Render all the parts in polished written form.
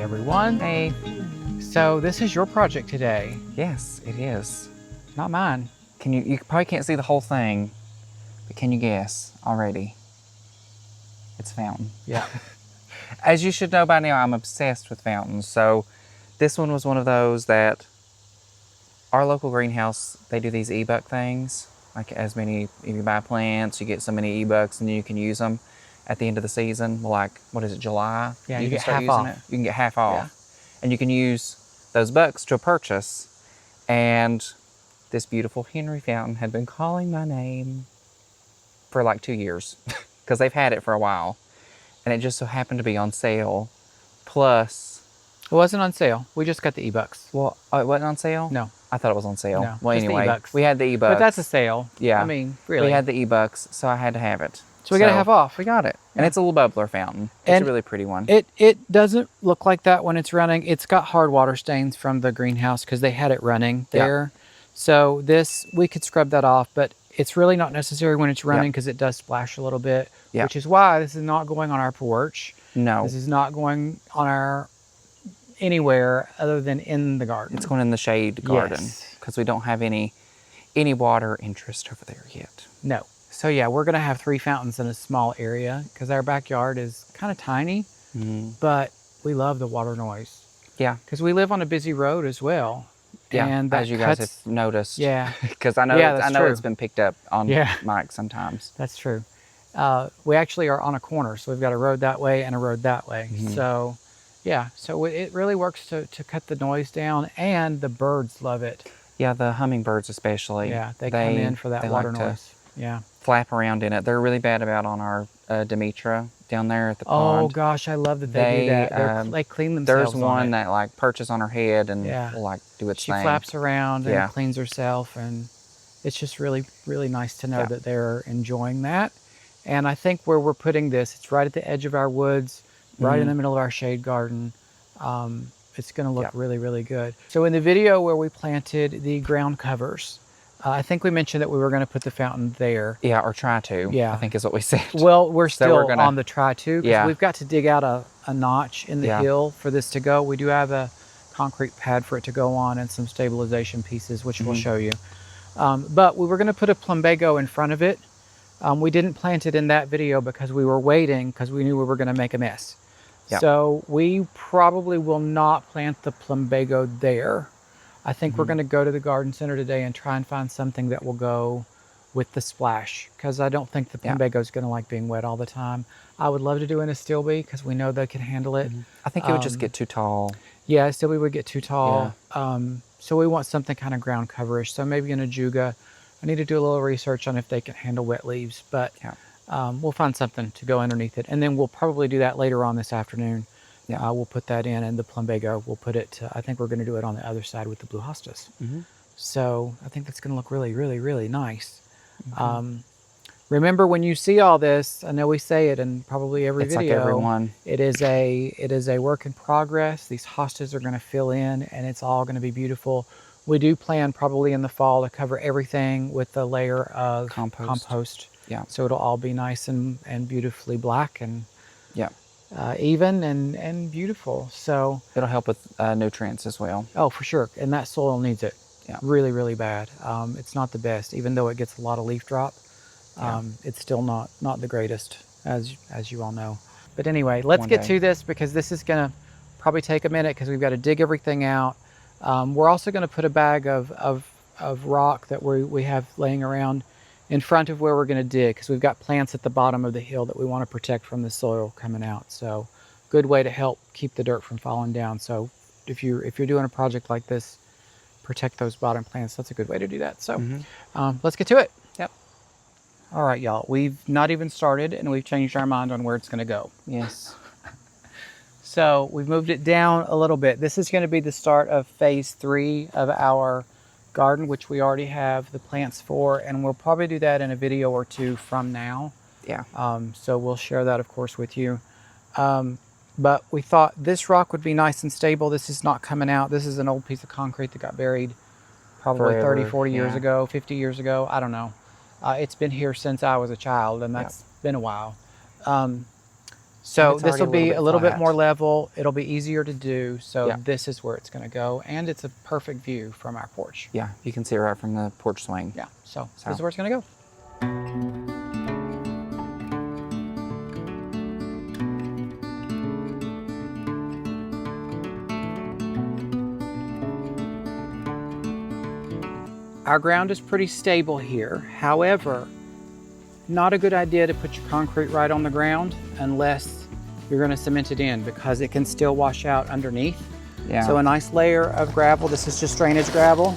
everyone. Hey. So this is your project today. Yes, it is. Not mine. You probably can't see the whole thing, but can you guess already? It's a fountain. Yeah. As you should know by now, I'm obsessed with fountains. So this one was one of those that our local greenhouse, they do these e-buck things. Like if you buy plants, you get so many e-bucks and then you can use them at the end of the season. Well, like, what is it, July? Yeah, you you can get start half using off. it. You can get half off. Yeah. And you can use those bucks to a purchase. And this beautiful Henri fountain had been calling my name for like 2 years because they've had it for a while. And it just so happened to be on sale. Plus, It wasn't on sale. We just got the e-bucks. well, oh, it wasn't on sale? No. I thought it was on sale. No, Well, just the anyway, e-bucks. we had the e-bucks. But that's a sale. Yeah. I mean, really. We had the e-bucks, so I had to have it. So we got to have off. We got it. And Yeah. it's a little bubbler fountain. It's And a really pretty one. It doesn't look like that when it's running. It's got hard water stains from the greenhouse because they had it running there. Yeah. So this, we could scrub that off, but it's really not necessary when it's running because it does splash a little bit, which is why this is not going on our porch. No. This is not going on our anywhere other than in the garden. It's going in the shade garden because we don't have any water interest over there yet. No. So yeah, we're going to have 3 fountains in a small area because our backyard is kind of tiny, but we love the water noise. Yeah. Because we live on a busy road as well. Yeah, and that as you guys have noticed. Yeah. Because I know, it's been picked up on mic sometimes. That's true. We actually are on a corner, so we've got a road that way and a road that way. So yeah, so it really works to cut the noise down, and the birds love it. Yeah, the hummingbirds especially. Yeah, they come in for that water noise. Yeah. Flap around in it. They're really bad about on our Demetra down there at the pond. Oh gosh, I love that they do that. They clean themselves. There's one that like perches on her head and will like do its thing. She flaps around and cleans herself, and it's just really, really nice to know that they're enjoying that. And I think where we're putting this, it's right at the edge of our woods, right in the middle of our shade garden. It's going to look really, really good. So in the video where we planted the ground covers, I think we mentioned that we were going to put the fountain there. Yeah, or try to. Yeah. I think is what we said. Well, we're still on the try to, because we've got to dig out a notch in the hill for this to go. We do have a concrete pad for it to go on and some stabilization pieces, which we'll show you. But we were going to put a plumbago in front of it. We didn't plant it in that video because we were waiting because we knew we were going to make a mess. Yeah. So we probably will not plant the plumbago there. I think we're going to go to the garden center today and try and find something that will go with the splash, because I don't think the plumbago is going to like being wet all the time. I would love to do an astilbe because we know they can handle it. I think it would just get too tall. Yeah, astilbe would get too tall. Yeah. So we want something kind of ground coverish. So maybe an ajuga. I need to do a little research on if they can handle wet leaves, but we'll find something to go underneath it. And then we'll probably do that later on this afternoon. Yeah, we'll put that in, and the plumbago, we'll put it, I think we're going to do it on the other side with the blue hostas. So I think that's going to look really, really, really nice. Remember, when you see all this, I know we say it in probably every video. It's like everyone. It is a work in progress. These hostas are going to fill in, and it's all going to be beautiful. We do plan probably in the fall to cover everything with a layer of compost. Yeah. So it'll all be nice and beautifully black and even and beautiful. So it'll help with nutrients as well. Oh, for sure. And that soil needs it. Yeah. Really, really bad. It's not the best, even though it gets a lot of leaf drop. It's still not the greatest, as you all know. But anyway, let's get to this, because this is going to probably take a minute because we've got to dig everything out. We're also going to put a bag of rock that we have laying around in front of where we're going to dig, because we've got plants at the bottom of the hill that we want to protect from the soil coming out. So good way to help keep the dirt from falling down. So if you're doing a project like this, protect those bottom plants. That's a good way to do that. So let's get to it. Yep. All right, y'all. We've not even started, and we've changed our mind on where it's going to go. Yes. So we've moved it down a little bit. This is going to be the start of phase 3 of our garden, which we already have the plants for, and we'll probably do that in a video or 2 from now. Yeah. So we'll share that, of course, with you. But we thought this rock would be nice and stable. This is not coming out. This is an old piece of concrete that got buried probably 30, 40 years ago, 50 years ago. I don't know. It's been here since I was a child, and that's been a while. So It's this already will be bit a little bit flat. more level. It'll be easier to do. So Yeah. this is where it's going to go. And it's a perfect view from our porch. Yeah, you can see it right from the porch swing. Yeah, so this is where it's going to go. Our ground is pretty stable here. However, not a good idea to put your concrete right on the ground unless you're going to cement it in, because it can still wash out underneath. Yeah. So a nice layer of gravel, this is just drainage gravel,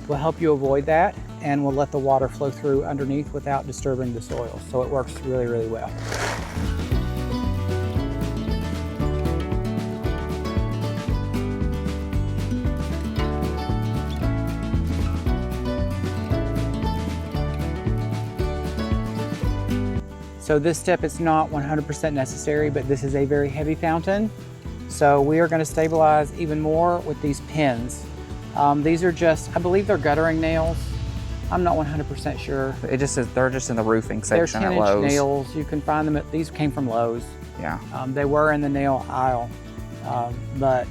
will help you avoid that and will let the water flow through underneath without disturbing the soil. So it works really, really well. So this step is not 100% necessary, but this is a very heavy fountain. So we are going to stabilize even more with these pins. These are just, I believe they're guttering nails. I'm not 100% sure. It just says they're just in the roofing They're section at 10-inch Lowe's. nails. You can find them these came from Lowe's. Yeah. They were in the nail aisle, but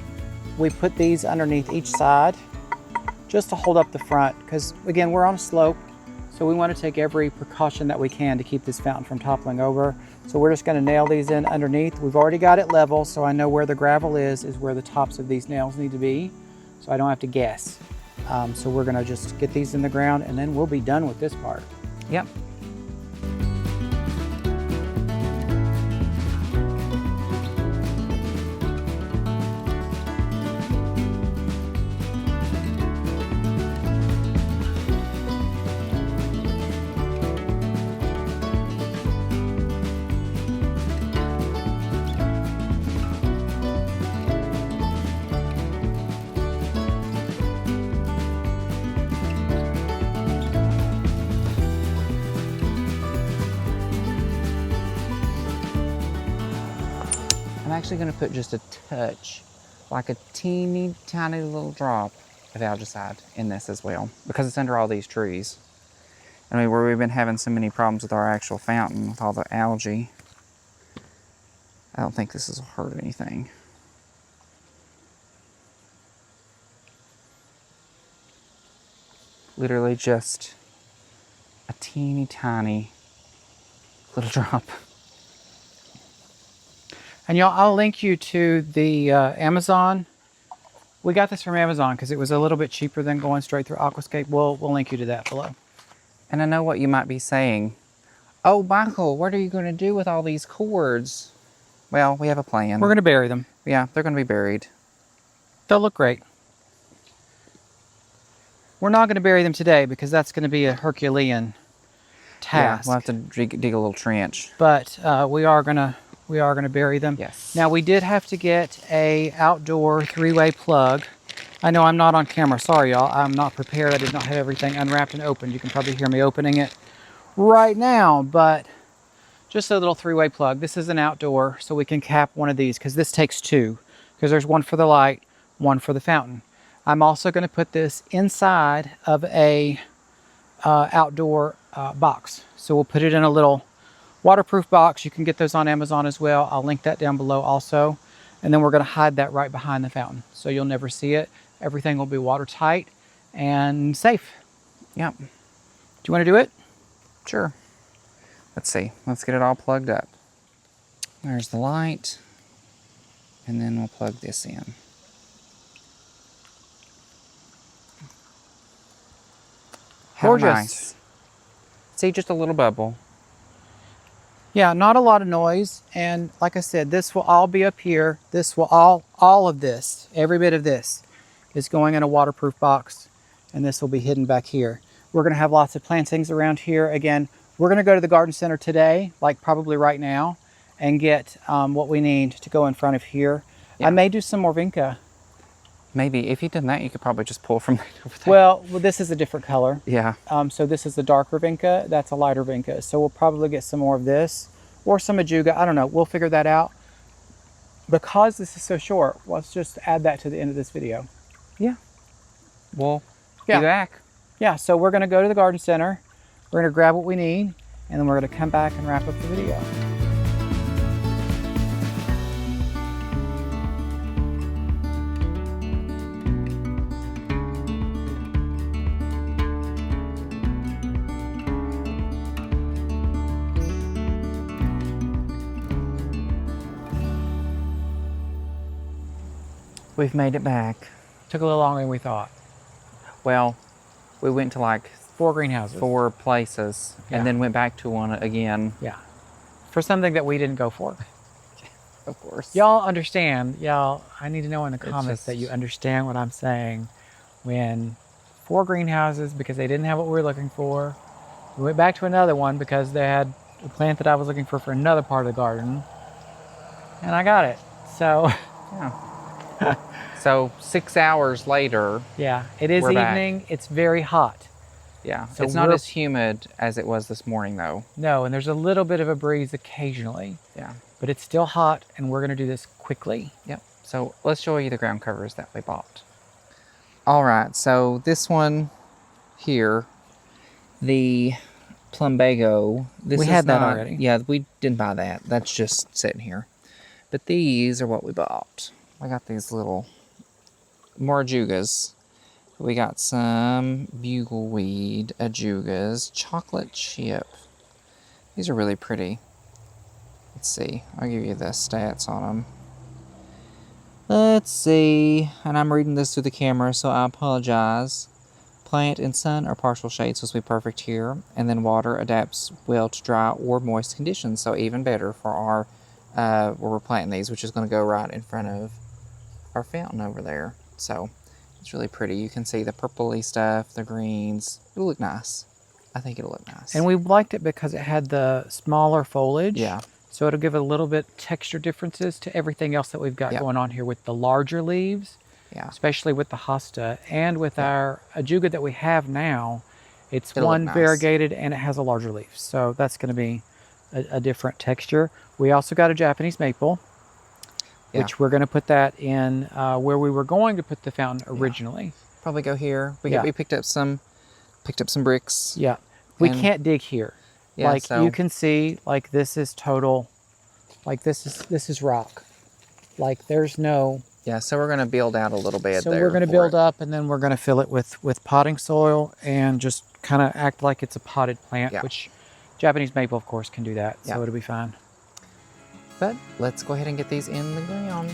we put these underneath each side just to hold up the front, because again, we're on a slope. So we want to take every precaution that we can to keep this fountain from toppling over. So we're just going to nail these in underneath. We've already got it level, so I know where the gravel is where the tops of these nails need to be, so I don't have to guess. So we're going to just get these in the ground, and then we'll be done with this part. Yep. I'm actually going to put just a touch, like a teeny tiny little drop of algicide in this as well, because it's under all these trees. I mean, where we've been having so many problems with our actual fountain with all the algae, I don't think this will hurt anything. Literally just a teeny tiny little drop. And y'all, I'll link you to the Amazon. We got this from Amazon because it was a little bit cheaper than going straight through Aquascape. We'll link you to that below. And I know what you might be saying. Oh, Michael, what are you going to do with all these cords? Well, we have a plan. We're going to bury them. Yeah, they're going to be buried. They'll look great. We're not going to bury them today because that's going to be a Herculean task. Yeah, we'll have to dig a little trench. But we are going to bury them. Yes. Now we did have to get a outdoor 3-way plug. I know I'm not on camera. Sorry, y'all. I'm not prepared. I did not have everything unwrapped and opened. You can probably hear me opening it right now, but just a little 3-way plug. This is an outdoor, so we can cap one of these because this takes 2, because there's one for the light, one for the fountain. I'm also going to put this inside of a outdoor box. So we'll put it in a little waterproof box. You can get those on Amazon as well. I'll link that down below also. And then we're going to hide that right behind the fountain, so you'll never see it. Everything will be watertight and safe. Yep. Do you want to do it? Sure. Let's see. Let's get it all plugged up. There's the light. And then we'll plug this in. How Gorgeous. nice. See, just a little bubble. Yeah, not a lot of noise. And like I said, this will all be up here. This will all of this, every bit of this is going in a waterproof box. And this will be hidden back here. We're going to have lots of plantings around here. Again, we're going to go to the garden center today, like probably right now, and get what we need to go in front of here. Yeah. I may do some more vinca. Maybe if you'd done that, you could probably just pull from that over there. Well, this is a different color. Yeah. So this is the darker vinca. That's a lighter vinca. So we'll probably get some more of this or some ajuga. I don't know. We'll figure that out. Because this is so short, let's just add that to the end of this video. Yeah. We'll Yeah. be back. Yeah, so we're going to go to the garden center. We're going to grab what we need, and then we're going to come back and wrap up the video. We've made it back. Took a little longer than we thought. Well, we went to like 4 greenhouses. 4 places Yeah. and then went back to one again. Yeah. For something that we didn't go for. Of course. Y'all understand, I need to know in the comments just- that you understand what I'm saying. When 4 greenhouses, because they didn't have what we were looking for. We went back to another one because they had a plant that I was looking for another part of the garden. And I got it. So, Yeah. So 6 hours later, yeah, it is We're back. evening. It's very hot. yeah. So it's not we're- as humid as it was this morning though. No, and there's a little bit of a breeze occasionally, Yeah. but it's still hot, and we're going to do this quickly. Yep. So let's show you the ground covers that we bought. All right. So this one here, the plumbago. This We is had that not- already. Yeah, we didn't buy that. That's just sitting here. But these are what we bought. I got these little Marjugas. We got some bugleweed ajugas, chocolate chip. These are really pretty. Let's see. I'll give you the stats on them. Let's see. And I'm reading this through the camera, so I apologize. Plant in sun or partial shade supposed to be perfect here. And then water adapts well to dry or moist conditions, so even better for our where we're planting these, which is going to go right in front of our fountain over there. So it's really pretty. You can see the purpley stuff, the greens. It'll look nice. I think it'll look nice. And we liked it because it had the smaller foliage. Yeah. So it'll give a little bit texture differences to everything else that we've got Yep. going on here with the larger leaves, Yeah. especially with the hosta and with our ajuga that we have now. It's It'll look one nice. variegated and it has a larger leaf. So that's going to be a different texture. We also got a Japanese maple, Yeah. which we're going to put that in where we were going to put the fountain originally. Probably go here. Yeah. We picked up some bricks. Yeah. We And- can't dig here. Yeah, Like so you can see, like this is total, like this is rock. Like there's no, yeah, so we're gonna build out a little bed so there. we're going to for build it. up and then we're going to fill it with potting soil and just kind of act like it's a potted plant, Yeah. which Japanese maple, of course, can do that. Yeah. So it'll be fine. But let's go ahead and get these in the ground.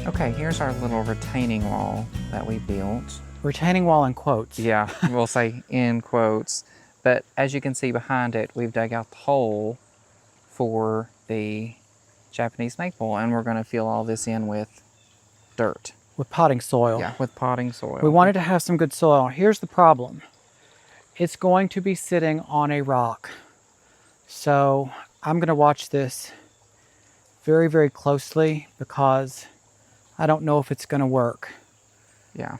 Okay, here's our little retaining wall that we built. Retaining wall in quotes. Yeah, we'll say in quotes. But as you can see behind it, we've dug out the hole for the Japanese maple, and we're going to fill all this in with dirt. With potting soil. Yeah, with potting soil. We wanted to have some good soil. Here's the problem. It's going to be sitting on a rock. So I'm going to watch this very, very closely because I don't know if it's going to work. Yeah.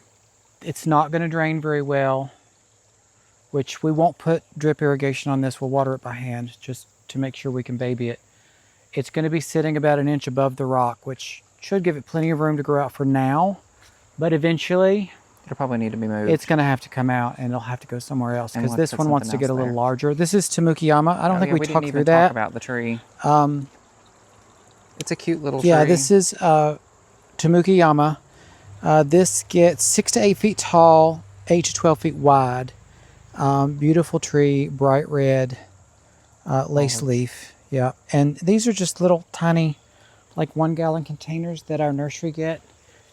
It's not going to drain very well, which we won't put drip irrigation on this. We'll water it by hand just to make sure we can baby it. It's going to be sitting about an inch above the rock, which should give it plenty of room to grow out for now. But eventually, It'll probably need to be moved. it's going to have to come out and it'll have to go somewhere else And because we'll this put one wants to something get a else little there. larger. This is Tamukiyama. I don't think we didn't talked even through talk that. about the tree. Um, It's a cute little tree. yeah, this is Tamukiyama. This gets 6 to 8 feet tall, 8 to 12 feet wide. Beautiful tree, bright red, lace leaf. Yeah, and these are just little tiny, like 1-gallon containers that our nursery get.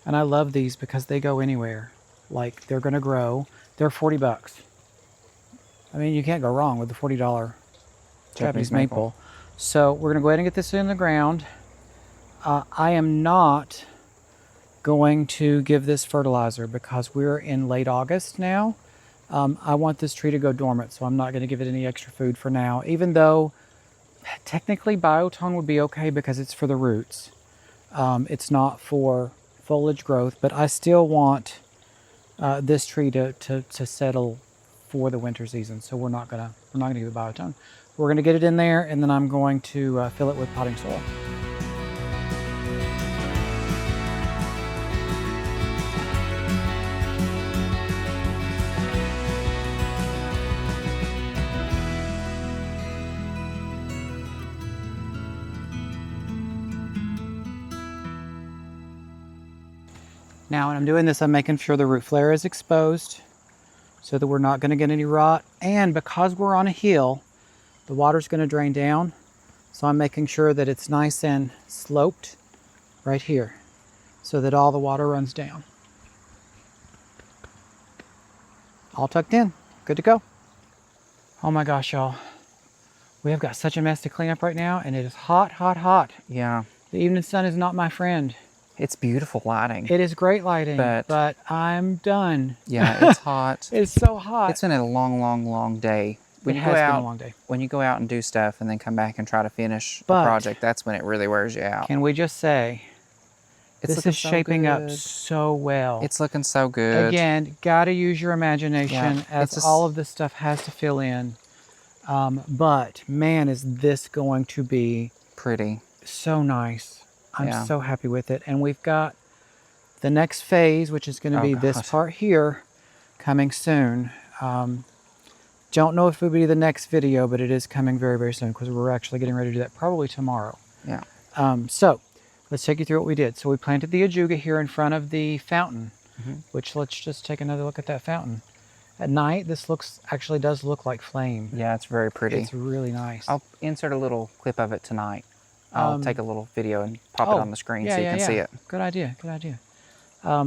And I love these because they go anywhere. Like they're going to grow. They're $40. I mean, you can't go wrong with the $40 Japanese maple. So we're going to go ahead and get this in the ground. I am not going to give this fertilizer because we're in late August now. I want this tree to go dormant, so I'm not going to give it any extra food for now, even though technically biotone would be okay because it's for the roots. It's not for foliage growth, but I still want this tree to settle for the winter season, so we're not gonna give it biotone. We're gonna get it in there, and then I'm going to fill it with potting soil. Now when I'm doing this, I'm making sure the root flare is exposed so that we're not going to get any rot. And because we're on a hill, the water's going to drain down. So I'm making sure that it's nice and sloped right here so that all the water runs down. All tucked in, good to go. Oh my gosh, y'all. We have got such a mess to clean up right now, and it is hot, hot, hot. Yeah. The evening sun is not my friend. It's beautiful lighting. It is great lighting, but I'm done. Yeah, it's hot. It's so hot. It's been a long, long, long day. It has been a long day. When you go out and do stuff and then come back and try to finish a project, that's when it really wears you out. Can we just say, this is shaping up so well. It's looking so good. Again, gotta use your imagination as all of this stuff has to fill in. But man, is this going to be pretty. So nice. I'm so happy with it. And we've got the next phase, which is going to be this part here, coming soon. Don't know if it'll be the next video, but it is coming very, very soon because we're actually getting ready to do that probably tomorrow. Yeah. So let's take you through what we did. So we planted the ajuga here in front of the fountain, which let's just take another look at that fountain. At night, this actually does look like flame. Yeah, it's very pretty. It's really nice. I'll insert a little clip of it tonight. I'll take a little video and pop it on the screen so you can see it. Good idea, good idea.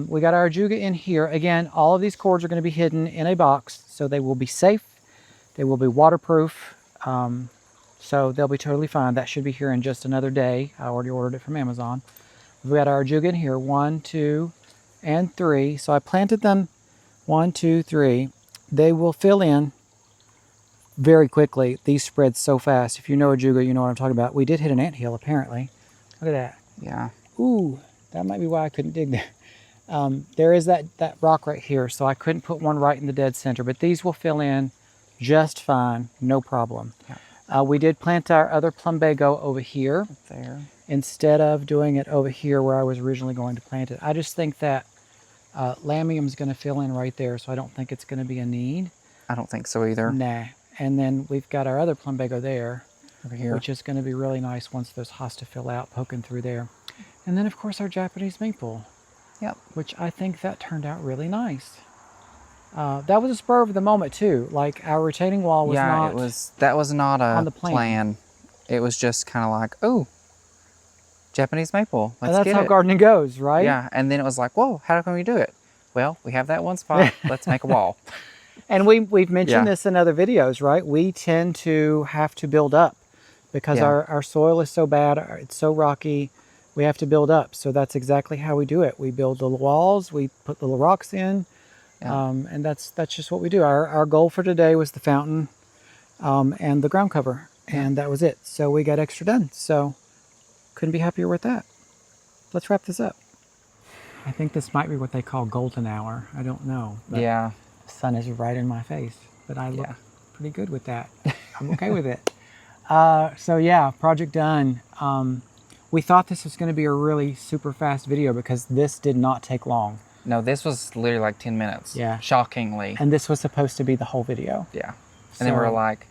We got our ajuga in here. Again, all of these cords are going to be hidden in a box, so they will be safe. They will be waterproof, so they'll be totally fine. That should be here in just another day. I already ordered it from Amazon. We've got our ajuga in here, 1, 2, and 3. So I planted them 1, 2, 3. They will fill in very quickly. These spread so fast. If you know ajuga, you know what I'm talking about. We did hit an anthill, apparently. Look at that. Yeah. Ooh, that might be why I couldn't dig there. There is that rock right here, so I couldn't put one right in the dead center, but these will fill in just fine, no problem. Yeah. We did plant our other plumbago over here. There. Instead of doing it over here where I was originally going to plant it. I just think that lamium is going to fill in right there, so I don't think it's going to be a need. I don't think so either. Nah. And then we've got our other plumbago there, over here, which is going to be really nice once those hosta fill out, poking through there. And then, of course, our Japanese maple. Yep. Which I think that turned out really nice. That was a spur of the moment too. Like our retaining wall was not. Yeah, that was not a on the plan. It was just kind of like, oh, Japanese maple. Let's that's get how it. Gardening goes, right? Yeah, and then it was like, whoa, how can we do it? Well, we have that one spot. Let's make a wall. And we've mentioned this in other videos, right? We tend to have to build up because our soil is so bad. It's so rocky. We have to build up. So that's exactly how we do it. We build little walls. We put little rocks in. Yeah. And that's just what we do. Our goal for today was the fountain and the ground cover. And that was it. So we got extra done. So couldn't be happier with that. Let's wrap this up. I think this might be what they call golden hour. I don't know. Yeah. The sun is right in my face. But I look pretty good with that. I'm okay with it. So yeah, project done. We thought this was going to be a really super fast video because this did not take long. No, this was literally like 10 minutes. Yeah. Shockingly. And this was supposed to be the whole video. Yeah. And then we were like,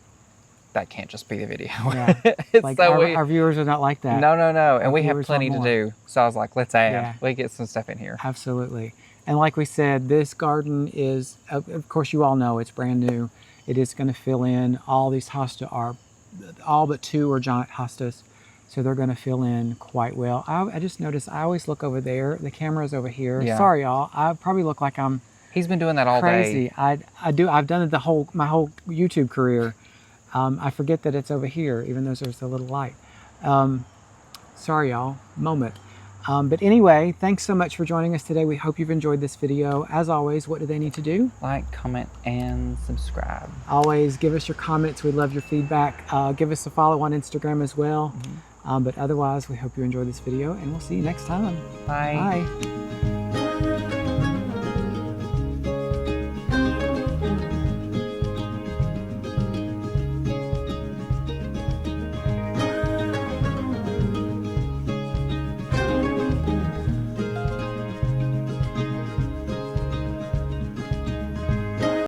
that can't just be the video. Yeah. Like so our viewers are not like that. No. And we have plenty to do. So I was like, let's add. Yeah. We get some stuff in here. Absolutely. And like we said, this garden is, of course you all know, it's brand new. It is going to fill in. All these hosta are, all but 2 are giant hostas. So they're going to fill in quite well. I just noticed I always look over there. The camera's over here. Yeah. Sorry, y'all. I probably look like I'm He's been doing that all crazy. day. I do. I've done it my whole YouTube career. I forget that it's over here, even though there's a little light. Sorry, y'all. Moment. But anyway, thanks so much for joining us today. We hope you've enjoyed this video. As always, what do they need to do? Like, comment, and subscribe. Always give us your comments. We love your feedback. Give us a follow on Instagram as well. But otherwise, we hope you enjoyed this video, and we'll see you next time. Bye. Bye.